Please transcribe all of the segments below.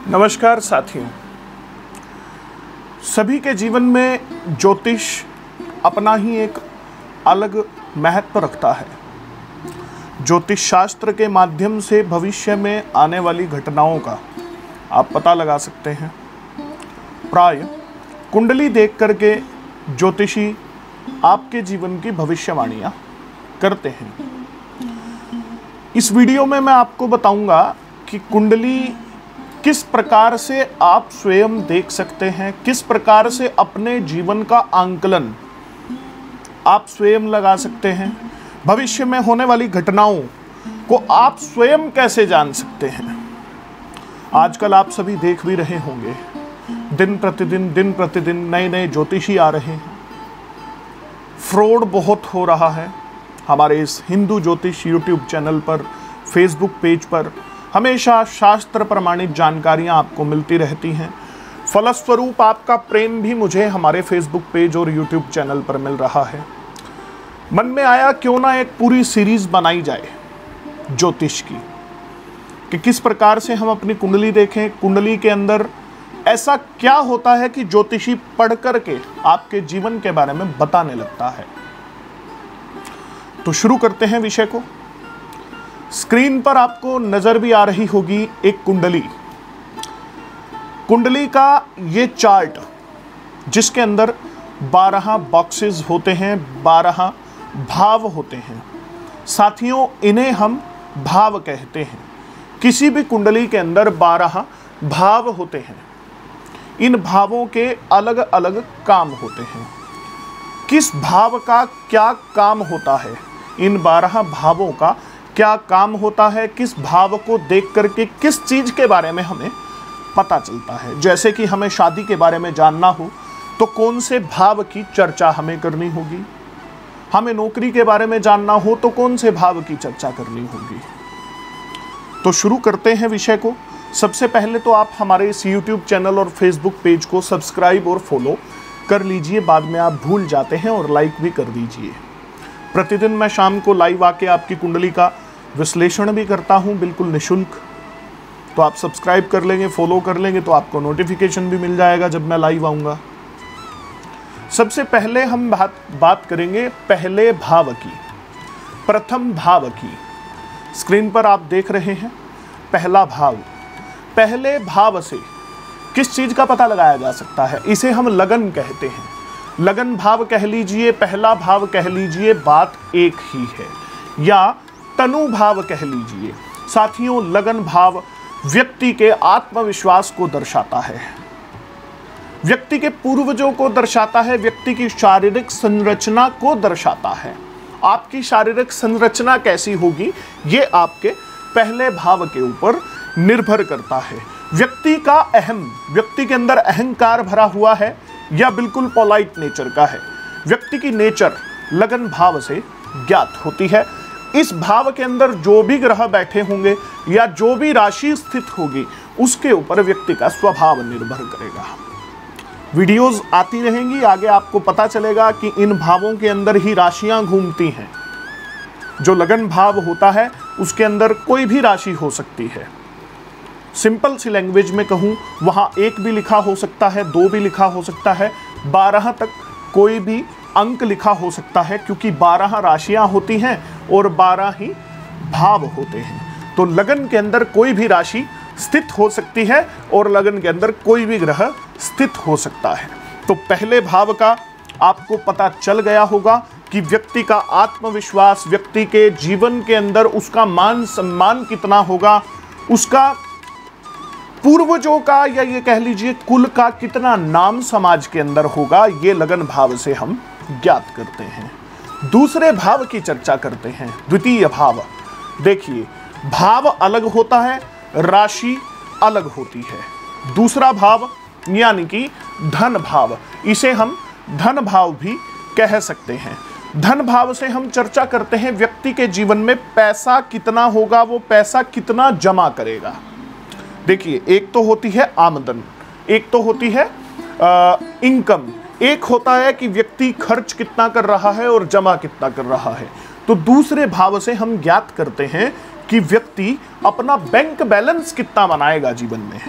नमस्कार साथियों, सभी के जीवन में ज्योतिष अपना ही एक अलग महत्व रखता है। ज्योतिष शास्त्र के माध्यम से भविष्य में आने वाली घटनाओं का आप पता लगा सकते हैं। प्राय कुंडली देख करके ज्योतिषी आपके जीवन की भविष्यवाणियां करते हैं। इस वीडियो में मैं आपको बताऊंगा कि कुंडली किस प्रकार से आप स्वयं देख सकते हैं, किस प्रकार से अपने जीवन का आंकलन आप स्वयं लगा सकते हैं, भविष्य में होने वाली घटनाओं को आप स्वयं कैसे जान सकते हैं। आजकल आप सभी देख भी रहे होंगे, दिन प्रतिदिन नए नए ज्योतिषी आ रहे हैं। फ्रॉड बहुत हो रहा है। हमारे इस हिंदू ज्योतिष यूट्यूब चैनल पर, फेसबुक पेज पर हमेशा शास्त्र प्रमाणित जानकारियां आपको मिलती रहती हैं। फलस्वरूप आपका प्रेम भी मुझे हमारे फेसबुक पेज और यूट्यूब चैनल पर मिल रहा है। मन में आया क्यों ना एक पूरी सीरीज बनाई जाए ज्योतिष की, कि किस प्रकार से हम अपनी कुंडली देखें, कुंडली के अंदर ऐसा क्या होता है कि ज्योतिषी पढ़ करके आपके जीवन के बारे में बताने लगता है। तो शुरू करते हैं विषय को। स्क्रीन पर आपको नजर भी आ रही होगी एक कुंडली। कुंडली का ये चार्ट, जिसके अंदर 12 बॉक्सेस होते हैं, 12 भाव होते हैं। साथियों, इन्हें हम भाव कहते हैं। किसी भी कुंडली के अंदर 12 भाव होते हैं। इन भावों के अलग अलग काम होते हैं। किस भाव का क्या काम होता है, इन 12 भावों का क्या काम होता है, किस भाव को देख करके किस चीज के बारे में हमें पता चलता है। जैसे कि हमें शादी के बारे में जानना हो तो कौन से भाव की चर्चा हमें करनी होगी, हमें नौकरी के बारे में जानना हो तो कौन से भाव की चर्चा करनी होगी। तो शुरू करते हैं विषय को। सबसे पहले तो आप हमारे इस YouTube चैनल और Facebook पेज को सब्सक्राइब और फॉलो कर लीजिए। बाद में आप भूल जाते हैं और लाइक भी कर दीजिए। प्रतिदिन मैं शाम को लाइव आके आपकी कुंडली का विश्लेषण भी करता हूं, बिल्कुल निःशुल्क। तो आप सब्सक्राइब कर लेंगे, फॉलो कर लेंगे तो आपको नोटिफिकेशन भी मिल जाएगा जब मैं लाइव आऊंगा। सबसे पहले हम बात करेंगे पहले भाव की, प्रथम भाव की। स्क्रीन पर आप देख रहे हैं पहला भाव। पहले भाव से किस चीज का पता लगाया जा सकता है, इसे हम लगन कहते हैं। लगन भाव कह लीजिए, पहला भाव कह लीजिए, बात एक ही है। या तनु भाव कह लीजिए। साथियों, लगन भाव व्यक्ति के आत्मविश्वास को दर्शाता है, व्यक्ति के पूर्वजों को दर्शाता है, व्यक्ति की शारीरिक संरचना को दर्शाता है। आपकी शारीरिक संरचना कैसी होगी, ये आपके पहले भाव के ऊपर निर्भर करता है। व्यक्ति का व्यक्ति के अंदर अहंकार भरा हुआ है या बिल्कुल पोलाइट नेचर का है। व्यक्ति की नेचर लगन भाव से ज्ञात होती है। इस भाव के अंदर जो भी ग्रह बैठे होंगे या जो भी राशि स्थित होगी, उसके ऊपर व्यक्ति का स्वभाव निर्भर करेगा। वीडियोस आती रहेंगी, आगे आपको पता चलेगा कि इन भावों के अंदर ही राशियां घूमती हैं। जो लगन भाव होता है उसके अंदर कोई भी राशि हो सकती है। सिंपल सी लैंग्वेज में कहूं, वहां 1 भी लिखा हो सकता है, 2 भी लिखा हो सकता है, 12 तक कोई भी अंक लिखा हो सकता है, क्योंकि 12 राशियां होती हैं और 12 ही भाव होते हैं। तो लगन के अंदर कोई भी राशि स्थित हो सकती है और लगन के अंदर कोई भी ग्रह स्थित हो सकता है। तो पहले भाव का आपको पता चल गया होगा कि व्यक्ति का आत्मविश्वास, व्यक्ति के जीवन के अंदर उसका मान सम्मान कितना होगा, उसका पूर्वजों का या ये कह लीजिए कुल का कितना नाम समाज के अंदर होगा, ये लगन भाव से हम ज्ञात करते हैं। दूसरे भाव की चर्चा करते हैं, द्वितीय भाव। देखिए, भाव अलग होता है, राशि अलग होती है। दूसरा भाव यानी कि धन भाव, इसे हम धन भाव भी कह सकते हैं। धन भाव से हम चर्चा करते हैं व्यक्ति के जीवन में पैसा कितना होगा, वो पैसा कितना जमा करेगा। देखिए, एक तो होती है आमदन, एक तो होती है इनकम, एक होता है कि व्यक्ति खर्च कितना कर रहा है और जमा कितना कर रहा है। तो दूसरे भाव से हम ज्ञात करते हैं कि व्यक्ति अपना बैंक बैलेंस कितना बनाएगा जीवन में।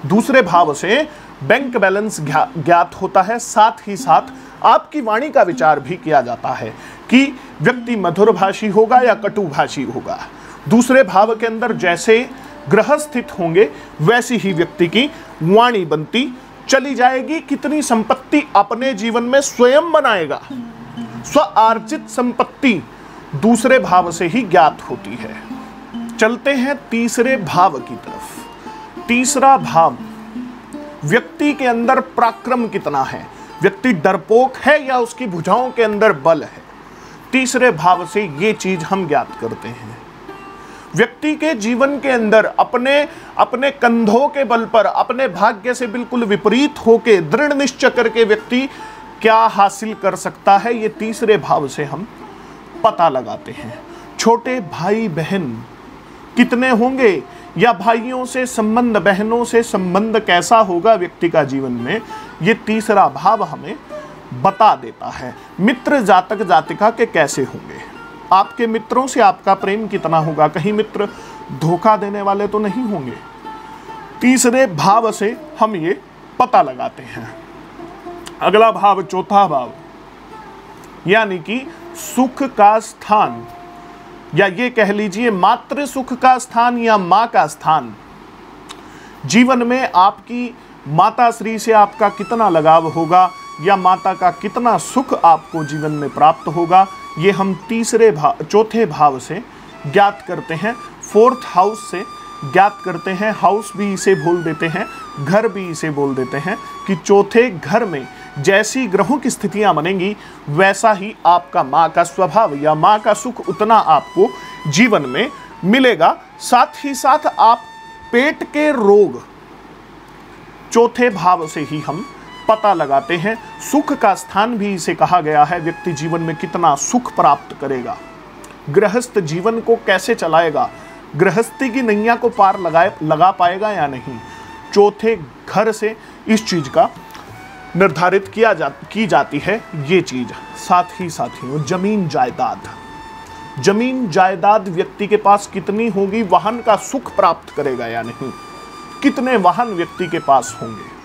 दूसरे भाव से बैंक बैलेंस ज्ञात होता है। साथ ही साथ आपकी वाणी का विचार भी किया जाता है कि व्यक्ति मधुरभाषी होगा या कटुभाषी होगा। दूसरे भाव के अंदर जैसे ग्रह स्थित होंगे वैसी ही व्यक्ति की वाणी बनती चली जाएगी। कितनी संपत्ति अपने जीवन में स्वयं बनाएगा, स्व अर्जित संपत्ति दूसरे भाव से ही ज्ञात होती है। चलते हैं तीसरे भाव की तरफ। तीसरा भाव, व्यक्ति के अंदर पराक्रम कितना है, व्यक्ति डरपोक है या उसकी भुजाओं के अंदर बल है। तीसरे भाव से ये चीज हम ज्ञात करते हैं। व्यक्ति के जीवन के अंदर अपने कंधों के बल पर, अपने भाग्य से बिल्कुल विपरीत होके दृढ़ निश्चय करके व्यक्ति क्या हासिल कर सकता है, ये तीसरे भाव से हम पता लगाते हैं। छोटे भाई बहन कितने होंगे, या भाइयों से संबंध, बहनों से संबंध कैसा होगा व्यक्ति का जीवन में, ये तीसरा भाव हमें बता देता है। मित्र जातक जातिका के कैसे होंगे, आपके मित्रों से आपका प्रेम कितना होगा, कहीं मित्र धोखा देने वाले तो नहीं होंगे। तीसरे भाव से हम ये पता लगाते हैं। अगला भाव, चौथा भाव, यानी कि सुख का स्थान, या ये कह लीजिए मातृ सुख का स्थान या मां का स्थान। जीवन में आपकी माता श्री से आपका कितना लगाव होगा, या माता का कितना सुख आपको जीवन में प्राप्त होगा, ये हम चौथे भाव से ज्ञात करते हैं। फोर्थ हाउस से ज्ञात करते हैं। हाउस भी इसे बोल देते हैं, घर भी इसे बोल देते हैं कि चौथे घर में जैसी ग्रहों की स्थितियां बनेंगी वैसा ही आपका मां का स्वभाव या मां का सुख उतना आपको जीवन में मिलेगा। साथ ही साथ आप पेट के रोग चौथे भाव से ही हम पता लगाते हैं। सुख का स्थान भी इसे कहा गया है। व्यक्ति जीवन में कितना सुख प्राप्त करेगा, गृहस्थ जीवन को कैसे चलाएगा, गृहस्थी की नैया को पार लगा पाएगा या नहीं, चौथे घर से इस चीज का निर्धारित की जाती है ये चीज। साथ ही साथियों, जमीन जायदाद व्यक्ति के पास कितनी होगी, वाहन का सुख प्राप्त करेगा या नहीं, कितने वाहन व्यक्ति के पास होंगे,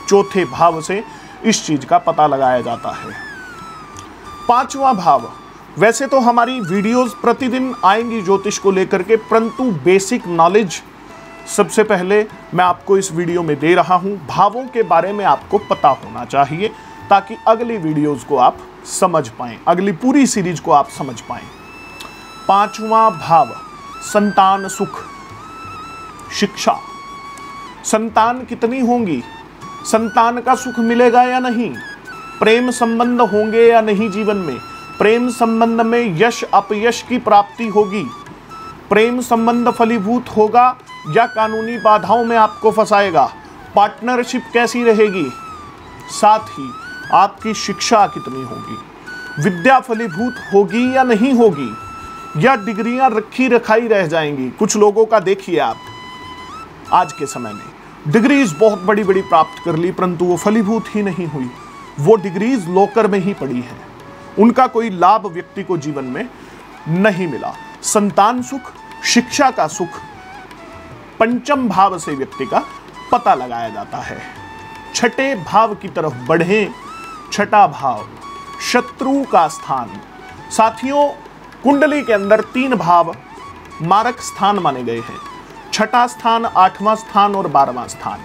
चौथे भाव से इस चीज का पता लगाया जाता है। पांचवा भाव, वैसे तो हमारी वीडियोस प्रतिदिन आएंगी ज्योतिष को लेकर के, परंतु बेसिक नॉलेज सबसे पहले मैं आपको इस वीडियो में दे रहा हूं। भावों के बारे में आपको पता होना चाहिए ताकि अगली वीडियोस को आप समझ पाएं, अगली पूरी सीरीज को आप समझ पाएं। पांचवा भाव, संतान सुख, शिक्षा। संतान कितनी होंगी, संतान का सुख मिलेगा या नहीं, प्रेम संबंध होंगे या नहीं, जीवन में प्रेम संबंध में यश अपयश की प्राप्ति होगी, प्रेम संबंध फलीभूत होगा या कानूनी बाधाओं में आपको फंसाएगा, पार्टनरशिप कैसी रहेगी, साथ ही आपकी शिक्षा कितनी होगी, विद्या फलीभूत होगी या नहीं होगी, या डिग्रियां रखी रखाई रह जाएंगी। कुछ लोगों का देखिए आप, आज के समय में डिग्रीज बहुत बड़ी बड़ी प्राप्त कर ली परंतु वो फलीभूत ही नहीं हुई, वो डिग्रीज लॉकर में ही पड़ी है, उनका कोई लाभ व्यक्ति को जीवन में नहीं मिला। संतान सुख, शिक्षा का सुख पंचम भाव से व्यक्ति का पता लगाया जाता है। छठे भाव की तरफ बढ़ें। छठा भाव, शत्रु का स्थान। साथियों, कुंडली के अंदर 3 भाव मारक स्थान माने गए हैं, छठा स्थान, 8वां स्थान और 12वां स्थान।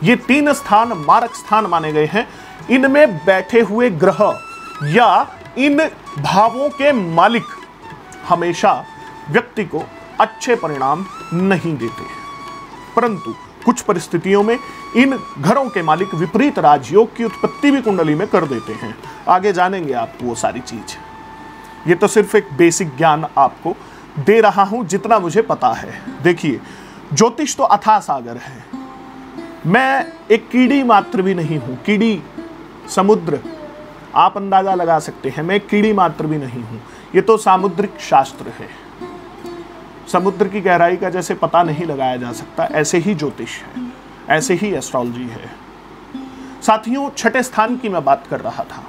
ये 3 स्थान मारक स्थान माने गए हैं। इनमें बैठे हुए ग्रह या इन भावों के मालिक हमेशा व्यक्ति को अच्छे परिणाम नहीं देते, परंतु कुछ परिस्थितियों में इन घरों के मालिक विपरीत राजयोग की उत्पत्ति भी कुंडली में कर देते हैं। आगे जानेंगे आप वो सारी चीज। ये तो सिर्फ एक बेसिक ज्ञान आपको दे रहा हूं जितना मुझे पता है। देखिए, ज्योतिष तो अथाह सागर है, मैं एक कीड़ी मात्र भी नहीं हूं। कीड़ी समुद्र, आप अंदाजा लगा सकते हैं, मैं कीड़ी मात्र भी नहीं हूं। ये तो सामुद्रिक शास्त्र है, समुद्र की गहराई का जैसे पता नहीं लगाया जा सकता, ऐसे ही ज्योतिष है, ऐसे ही एस्ट्रोलॉजी है। साथियों, छठे स्थान की मैं बात कर रहा था।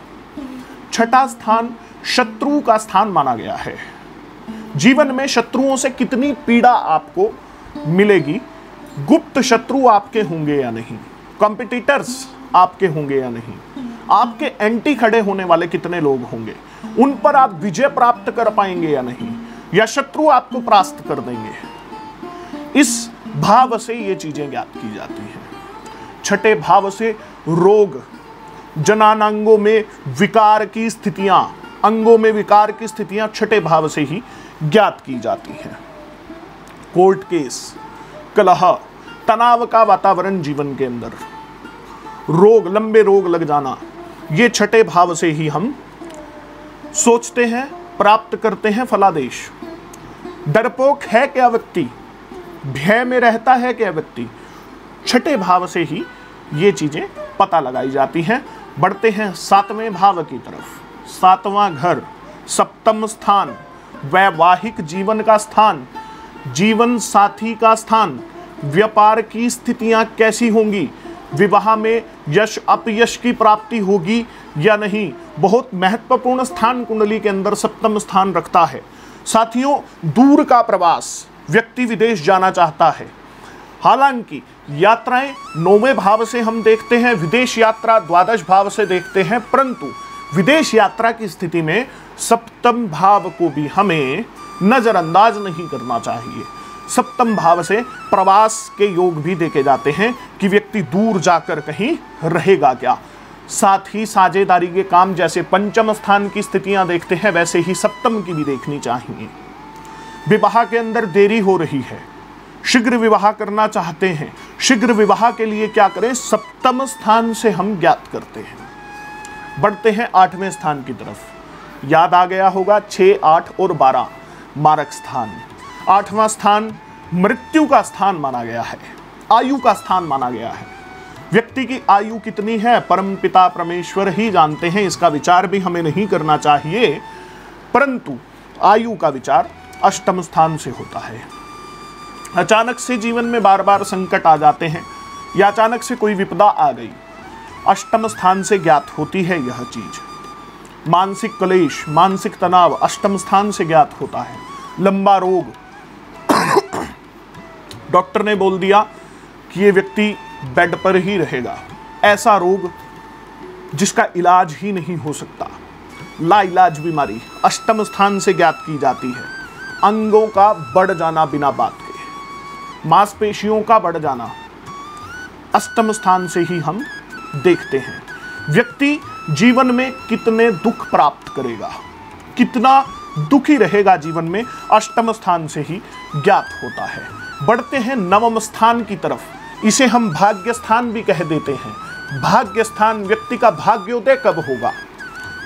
छठा स्थान शत्रु का स्थान माना गया है। जीवन में शत्रुओं से कितनी पीड़ा आपको मिलेगी गुप्त शत्रु आपके होंगे या नहीं, कॉम्पिटिटर्स आपके होंगे या नहीं, आपके एंटी खड़े होने वाले कितने लोग होंगे, उन पर आप विजय प्राप्त कर पाएंगे या नहीं, या शत्रु आपको परास्त कर देंगे। इस भाव से ये चीजें ज्ञात की जाती हैं। छठे भाव से रोग, जनानांगों में विकार की स्थितियां, अंगों में विकार की स्थितियां छठे भाव से ही ज्ञात की जाती हैं। कोर्ट केस, कलह, तनाव का वातावरण जीवन के अंदर, रोग, लंबे रोग लग जाना, ये छठे भाव से ही हम सोचते हैं, प्राप्त करते हैं फलादेश। डरपोक है क्या व्यक्ति, भय में रहता है क्या व्यक्ति, छठे भाव से ही ये चीजें पता लगाई जाती हैं। बढ़ते हैं सातवें भाव की तरफ। सातवां घर, सप्तम स्थान, वैवाहिक जीवन का स्थान, जीवन साथी का स्थान, व्यापार की स्थितियां कैसी होंगी, विवाह में यश अपयश की प्राप्ति होगी या नहीं, बहुत महत्वपूर्ण स्थान कुंडली के अंदर सप्तम स्थान रखता है। साथियों, दूर का प्रवास, व्यक्ति विदेश जाना चाहता है। हालांकि यात्राएं नौवें भाव से हम देखते हैं, विदेश यात्रा द्वादश भाव से देखते हैं, परंतु विदेश यात्रा की स्थिति में सप्तम भाव को भी हमें नजरअंदाज नहीं करना चाहिए। सप्तम भाव से प्रवास के योग भी देखे जाते हैं कि व्यक्ति दूर जाकर कहीं रहेगा क्या। साथ ही साझेदारी के काम, जैसे पंचम स्थान की स्थितियां देखते हैं, वैसे ही सप्तम की भी देखनी चाहिए। विवाह के अंदर देरी हो रही है, शीघ्र विवाह करना चाहते हैं, शीघ्र विवाह के लिए क्या करें, सप्तम स्थान से हम ज्ञात करते हैं। बढ़ते हैं आठवें स्थान की तरफ। याद आ गया होगा 6, 8 और 12 मारक स्थान। आठवां स्थान मृत्यु का स्थान माना गया है, आयु का स्थान माना गया है। व्यक्ति की आयु कितनी है परम पिता परमेश्वर ही जानते हैं, इसका विचार भी हमें नहीं करना चाहिए, परंतु आयु का विचार अष्टम स्थान से होता है। अचानक से जीवन में बार बार संकट आ जाते हैं या अचानक से कोई विपदा आ गई, अष्टम स्थान से ज्ञात होती है यह चीज। मानसिक क्लेश, मानसिक तनाव अष्टम स्थान से ज्ञात होता है। लंबा रोग, डॉक्टर ने बोल दिया कि ये व्यक्ति बेड पर ही रहेगा, ऐसा रोग जिसका इलाज ही नहीं हो सकता, लाइलाज बीमारी अष्टम स्थान से ज्ञात की जाती है। अंगों का बढ़ जाना बिना बात के, मांसपेशियों का बढ़ जाना अष्टम स्थान से ही हम देखते हैं। व्यक्ति जीवन में कितने दुख प्राप्त करेगा, कितना दुखी रहेगा जीवन में, अष्टम स्थान से ही ज्ञात होता है। बढ़ते हैं नवम स्थान की तरफ, इसे हम भाग्य स्थान भी कह देते हैं। भाग्य स्थान, व्यक्ति का भाग्योदय कब होगा,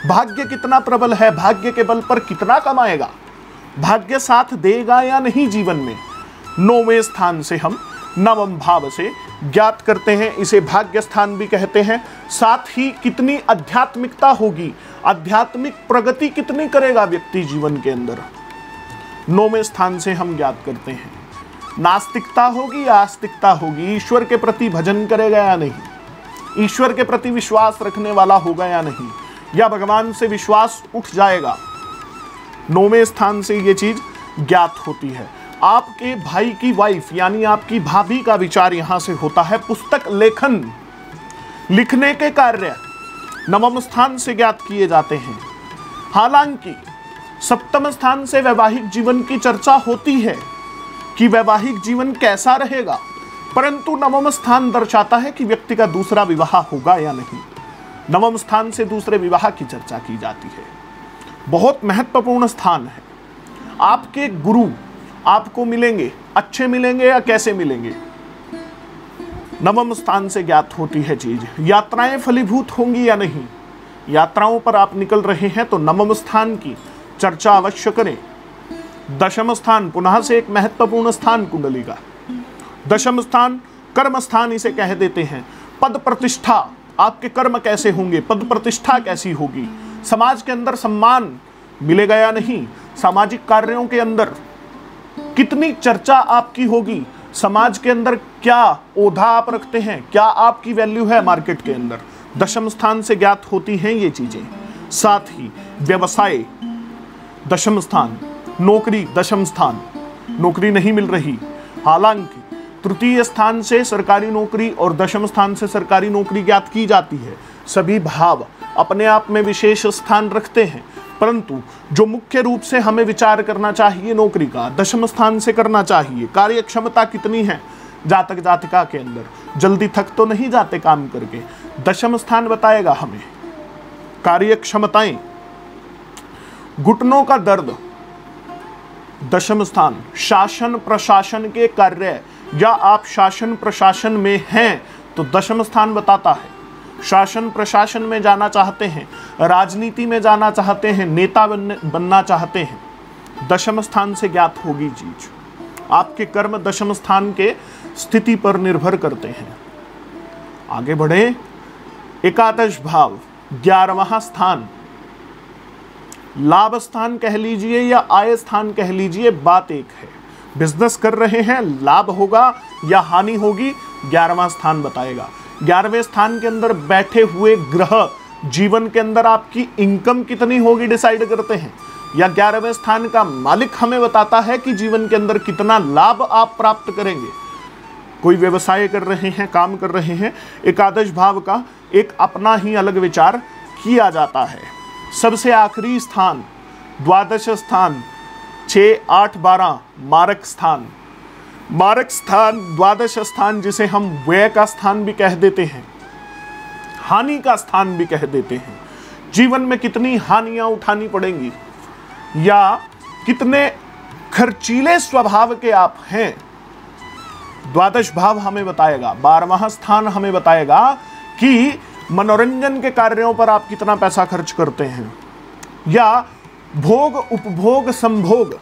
भाग्य कितना प्रबल है, भाग्य के बल पर कितना कमाएगा, भाग्य साथ देगा या नहीं जीवन में, नौवें स्थान से हम नवम भाव से ज्ञात करते हैं, इसे भाग्य स्थान भी कहते हैं। साथ ही कितनी आध्यात्मिकता होगी, आध्यात्मिक प्रगति कितनी करेगा व्यक्ति जीवन के अंदर, नौवें स्थान से हम ज्ञात करते हैं। नास्तिकता होगी या आस्तिकता होगी, ईश्वर के प्रति भजन करेगा या नहीं, ईश्वर के प्रति विश्वास रखने वाला होगा या नहीं, या भगवान से विश्वास उठ जाएगा, नौवें स्थान से ये चीज ज्ञात होती है। आपके भाई की वाइफ यानी आपकी भाभी का विचार यहां से होता है। पुस्तक लेखन, लिखने के कार्य नवम स्थान से ज्ञात किए जाते हैं। हालांकि सप्तम स्थान से वैवाहिक जीवन की चर्चा होती है कि वैवाहिक जीवन कैसा रहेगा, परंतु नवम स्थान दर्शाता है कि व्यक्ति का दूसरा विवाह होगा या नहीं। नवम स्थान से दूसरे विवाह की चर्चा की जाती है। बहुत महत्वपूर्ण स्थान है। आपके गुरु आपको मिलेंगे, अच्छे मिलेंगे या कैसे मिलेंगे, नवम स्थान से ज्ञात होती है चीज। यात्राएं फलीभूत होंगी या नहीं, यात्राओं पर आप निकल रहे हैं तो नवम स्थान की चर्चा अवश्य करें। दशम स्थान पुनः से एक महत्वपूर्ण स्थान कुंडली का। दशम स्थान कर्म स्थान इसे कह देते हैं। पद प्रतिष्ठा, आपके कर्म कैसे होंगे, पद प्रतिष्ठा कैसी होगी, समाज के अंदर सम्मान मिलेगा या नहीं, सामाजिक कार्यों के अंदर कितनी चर्चा आपकी होगी, समाज के अंदर क्या ओधा आप रखते हैं, क्या आपकी वैल्यू है मार्केट के अंदर, दशम स्थान से ज्ञात होती हैं ये चीजें। साथ ही व्यवसाय दशम स्थान, नौकरी दशम स्थान, नौकरी नहीं मिल रही, हालांकि तृतीय स्थान से सरकारी नौकरी और दशम स्थान से सरकारी नौकरी ज्ञात की जाती है। सभी भाव अपने आप में विशेष स्थान रखते हैं, परंतु जो मुख्य रूप से हमें विचार करना चाहिए नौकरी का, दशम स्थान से करना चाहिए। कार्य क्षमता कितनी है जातक जातिका के अंदर, जल्दी थक तो नहीं जाते काम करके, दशम स्थान बताएगा हमें। कार्य क्षमताएं, घुटनों का दर्द, दशम स्थान। शासन प्रशासन के कार्य, या आप शासन प्रशासन में हैं तो दशम स्थान बताता है। शासन प्रशासन में जाना चाहते हैं, राजनीति में जाना चाहते हैं, नेता बनना चाहते हैं, दशम स्थान से ज्ञात होगी चीज। आपके कर्म दशम स्थान के स्थिति पर निर्भर करते हैं। आगे बढ़े, एकादश भाव 11वां स्थान, लाभ स्थान कह लीजिए या आय स्थान कह लीजिए, बात एक है। बिजनेस कर रहे हैं, लाभ होगा या हानि होगी, 11वां स्थान बताएगा। 11वें स्थान के अंदर बैठे हुए ग्रह जीवन के अंदर आपकी इनकम कितनी होगी डिसाइड करते हैं, या 11वें स्थान का मालिक हमें बताता है कि जीवन के अंदर कितना लाभ आप प्राप्त करेंगे। कोई व्यवसाय कर रहे हैं, काम कर रहे हैं, एकादश भाव का एक अपना ही अलग विचार किया जाता है। सबसे आखिरी स्थान, द्वादश स्थान, 6, 8, 12, मारक स्थान। मारक स्थान, द्वादश स्थान, जिसे हम व्यय का स्थान भी कह देते हैं, हानि का स्थान भी कह देते हैं। जीवन में कितनी हानियां उठानी पड़ेंगी, या कितने खर्चीले स्वभाव के आप हैं, द्वादश भाव हमें बताएगा। 12वां स्थान हमें बताएगा कि मनोरंजन के कार्यों पर आप कितना पैसा खर्च करते हैं, या भोग उपभोग संभोग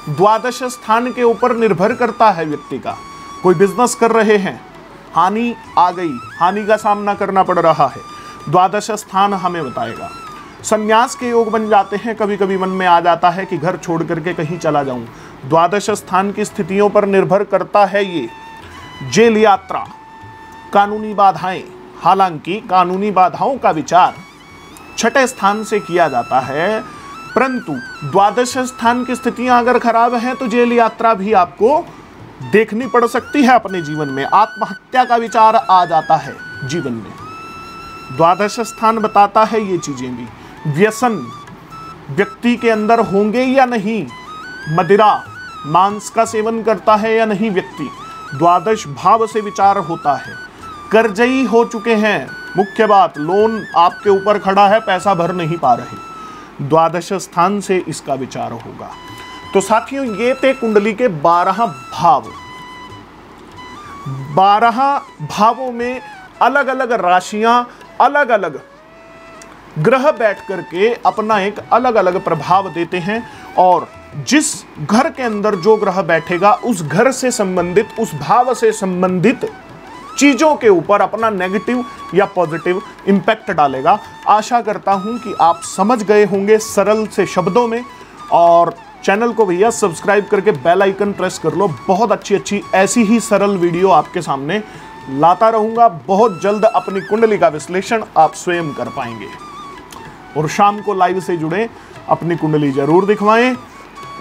द्वादश स्थान के ऊपर निर्भर करता है व्यक्ति का। कोई बिजनेस कर रहे हैं, हानि आ गई, हानि का सामना करना पड़ रहा है, द्वादश स्थान हमें बताएगा। संन्यास के योग बन जाते हैं, कभी कभी मन में आ जाता है कि घर छोड़ करके कहीं चला जाऊं, द्वादश स्थान की स्थितियों पर निर्भर करता है ये। जेल यात्रा, कानूनी बाधाएं, हालांकि कानूनी बाधाओं का विचार 6ठे स्थान से किया जाता है, परंतु द्वादश स्थान की स्थितियां अगर खराब हैं तो जेल यात्रा भी आपको देखनी पड़ सकती है अपने जीवन में। आत्महत्या का विचार आ जाता है जीवन में, द्वादश स्थान बताता है ये चीजें भी। व्यसन व्यक्ति के अंदर होंगे या नहीं, मदिरा मांस का सेवन करता है या नहीं व्यक्ति, द्वादश भाव से विचार होता है। कर्जई हो चुके हैं, मुख्य बात, लोन आपके ऊपर खड़ा है, पैसा भर नहीं पा रहे, द्वादश स्थान से इसका विचार होगा। तो साथियों, ये थे कुंडली के 12 भाव। 12 भावों में अलग अलग राशियां, अलग अलग ग्रह बैठ करके अपना एक अलग अलग प्रभाव देते हैं, और जिस घर के अंदर जो ग्रह बैठेगा उस घर से संबंधित, उस भाव से संबंधित चीजों के ऊपर अपना नेगेटिव या पॉजिटिव इंपैक्ट डालेगा। आशा करता हूं कि आप समझ गए होंगे सरल से शब्दों में, और चैनल को भैया सब्सक्राइब करके बेल आइकन प्रेस कर लो। बहुत अच्छी अच्छी ऐसी ही सरल वीडियो आपके सामने लाता रहूंगा। बहुत जल्द अपनी कुंडली का विश्लेषण आप स्वयं कर पाएंगे, और शाम को लाइव से जुड़े, अपनी कुंडली जरूर दिखवाएं।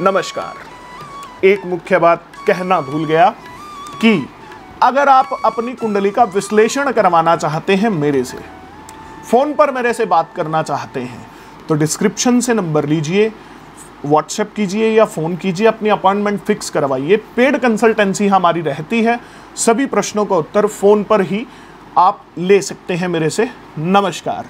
नमस्कार। एक मुख्य बात कहना भूल गया कि अगर आप अपनी कुंडली का विश्लेषण करवाना चाहते हैं मेरे से, फोन पर मेरे से बात करना चाहते हैं, तो डिस्क्रिप्शन से नंबर लीजिए, व्हाट्सएप कीजिए या फ़ोन कीजिए, अपनी अपॉइंटमेंट फिक्स करवाइए। पेड कंसल्टेंसी हमारी रहती है, सभी प्रश्नों का उत्तर फ़ोन पर ही आप ले सकते हैं मेरे से। नमस्कार।